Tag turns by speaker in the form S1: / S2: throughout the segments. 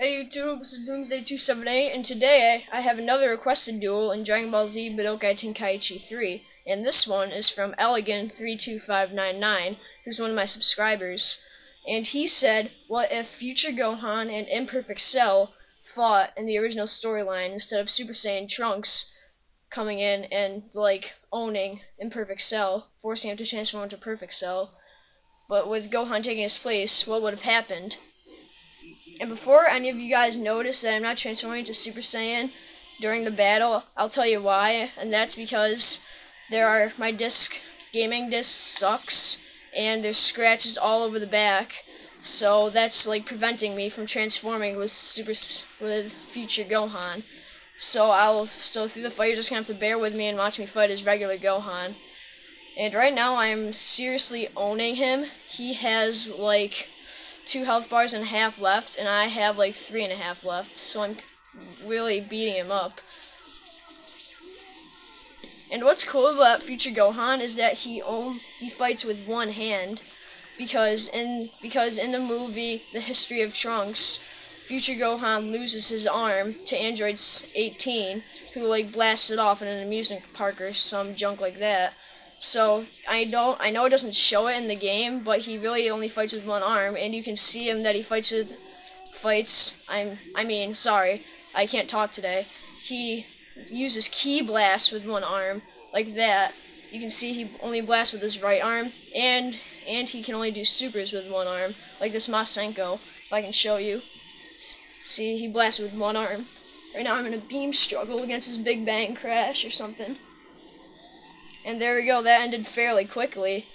S1: Hey YouTube, this is Doomsday278, and today I have another requested duel in Dragon Ball Z Budokai Tenkaichi 3, and this one is from Elegant32599, who's one of my subscribers, and he said, what if Future Gohan and Imperfect Cell fought in the original storyline instead of Super Saiyan Trunks coming in and, like, owning Imperfect Cell, forcing him to transform into Perfect Cell, but with Gohan taking his place, what would have happened? And before any of you guys notice that I'm not transforming to Super Saiyan during the battle, I'll tell you why, and that's because my gaming disc sucks, and there's scratches all over the back, so that's like preventing me from transforming with Future Gohan. So through the fight, you're just gonna have to bear with me and watch me fight as regular Gohan. And right now, I'm seriously owning him. He has like 2 health bars and a half left, and I have like 3.5 left, so I'm really beating him up. And what's cool about Future Gohan is that he fights with one hand, because in the movie The History of Trunks, Future Gohan loses his arm to Android 18, who like blasts it off in an amusement park or some junk like that. So I know it doesn't show it in the game, but he really only fights with one arm, and you can see him that he sorry, I can't talk today. He uses Ki Blast with one arm, like that. You can see he only blasts with his right arm, and he can only do supers with one arm, like this Masenko, if I can show you. See, he blasts with one arm. Right now I'm in a beam struggle against his Big Bang Crash or something. And there we go, that ended fairly quickly,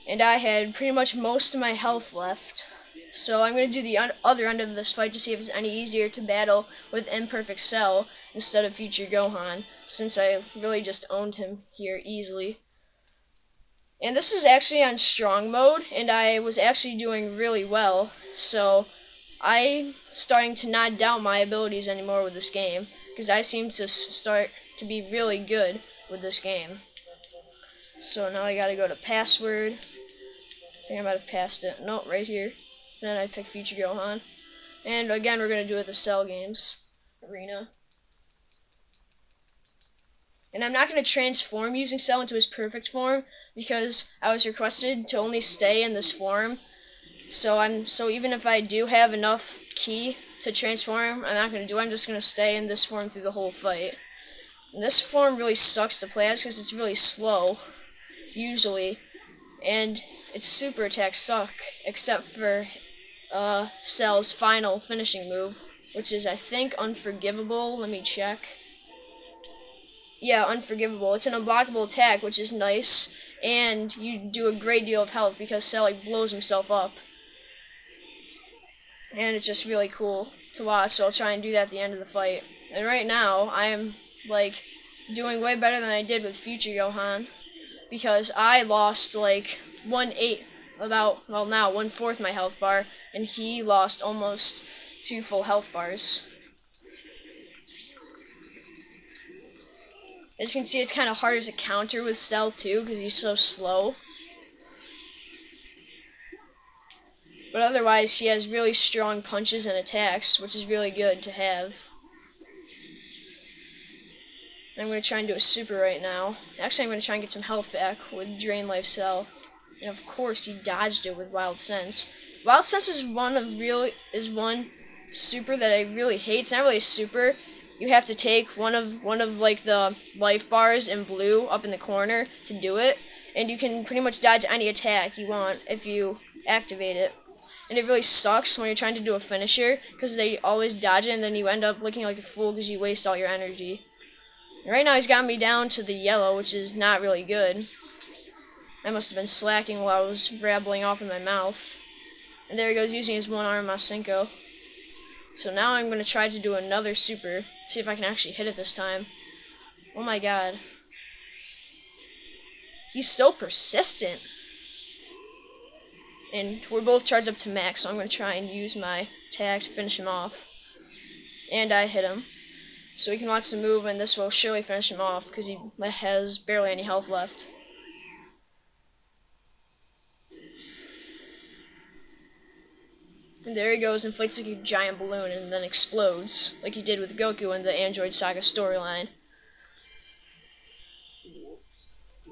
S1: and I had pretty much most of my health left. So I'm going to do the other end of this fight to see if it's any easier to battle with Imperfect Cell instead of Future Gohan, since I really just owned him here easily. And this is actually on strong mode, and I was actually doing really well, so I'm starting to not doubt my abilities anymore with this game, because I seem to start to be really good with this game. So now I gotta go to password. I think I might have passed it. No, right here. And then I pick Future Gohan. And again, we're gonna do it the Cell Games arena. And I'm not gonna transform using Cell into his perfect form because I was requested to only stay in this form. So even if I do have enough Ki to transform, I'm not gonna do it. I'm just gonna stay in this form through the whole fight. And this form really sucks to play as because it's really slow, usually, and its super attacks suck, except for Cell's final finishing move, which is, I think, Unforgivable. Let me check. Yeah, Unforgivable. It's an unblockable attack, which is nice, and you do a great deal of health because Cell like blows himself up, and it's just really cool to watch. So I'll try and do that at the end of the fight. And right now, I am like doing way better than I did with Future Gohan, because I lost like 1/4 my health bar, and he lost almost 2 full health bars. As you can see, it's kind of harder to counter with Cell too, because he's so slow. But otherwise, he has really strong punches and attacks, which is really good to have. I'm going to try and do a super right now. Actually, I'm going to try and get some health back with Drain Life Cell. And of course, he dodged it with Wild Sense. Wild Sense is one super that I really hate. It's not really a super. You have to take one of like the life bars in blue up in the corner to do it, and you can pretty much dodge any attack you want if you activate it. And it really sucks when you're trying to do a finisher, because they always dodge it, and then you end up looking like a fool because you waste all your energy. Right now he's got me down to the yellow, which is not really good. I must have been slacking while I was rattling off in my mouth. And there he goes, using his one arm Masenko. So now I'm going to try to do another super, see if I can actually hit it this time. Oh my god. He's still persistent. And we're both charged up to max, so I'm going to try and use my attack to finish him off. And I hit him. So we can watch the move, and this will surely finish him off, because he has barely any health left. And there he goes, inflates like a giant balloon and then explodes, like he did with Goku in the Android Saga storyline.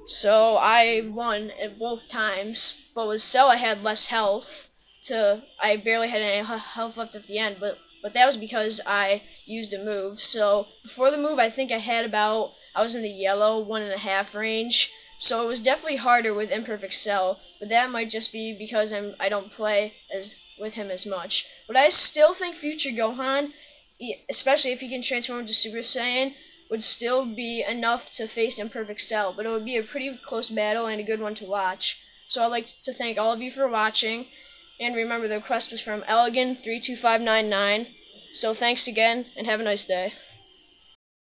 S1: So I won at both times, but with Cell I had less health. I barely had any health left at the end, but that was because I used a move. So before the move, I think I was in the yellow 1.5 range. So it was definitely harder with Imperfect Cell, but that might just be because I don't play with him as much. But I still think future Gohan, especially if he can transform into Super Saiyan, would still be enough to face Imperfect Cell, but it would be a pretty close battle and a good one to watch. So I'd like to thank all of you for watching, and remember the request was from Elegant32599. So thanks again, and have a nice day.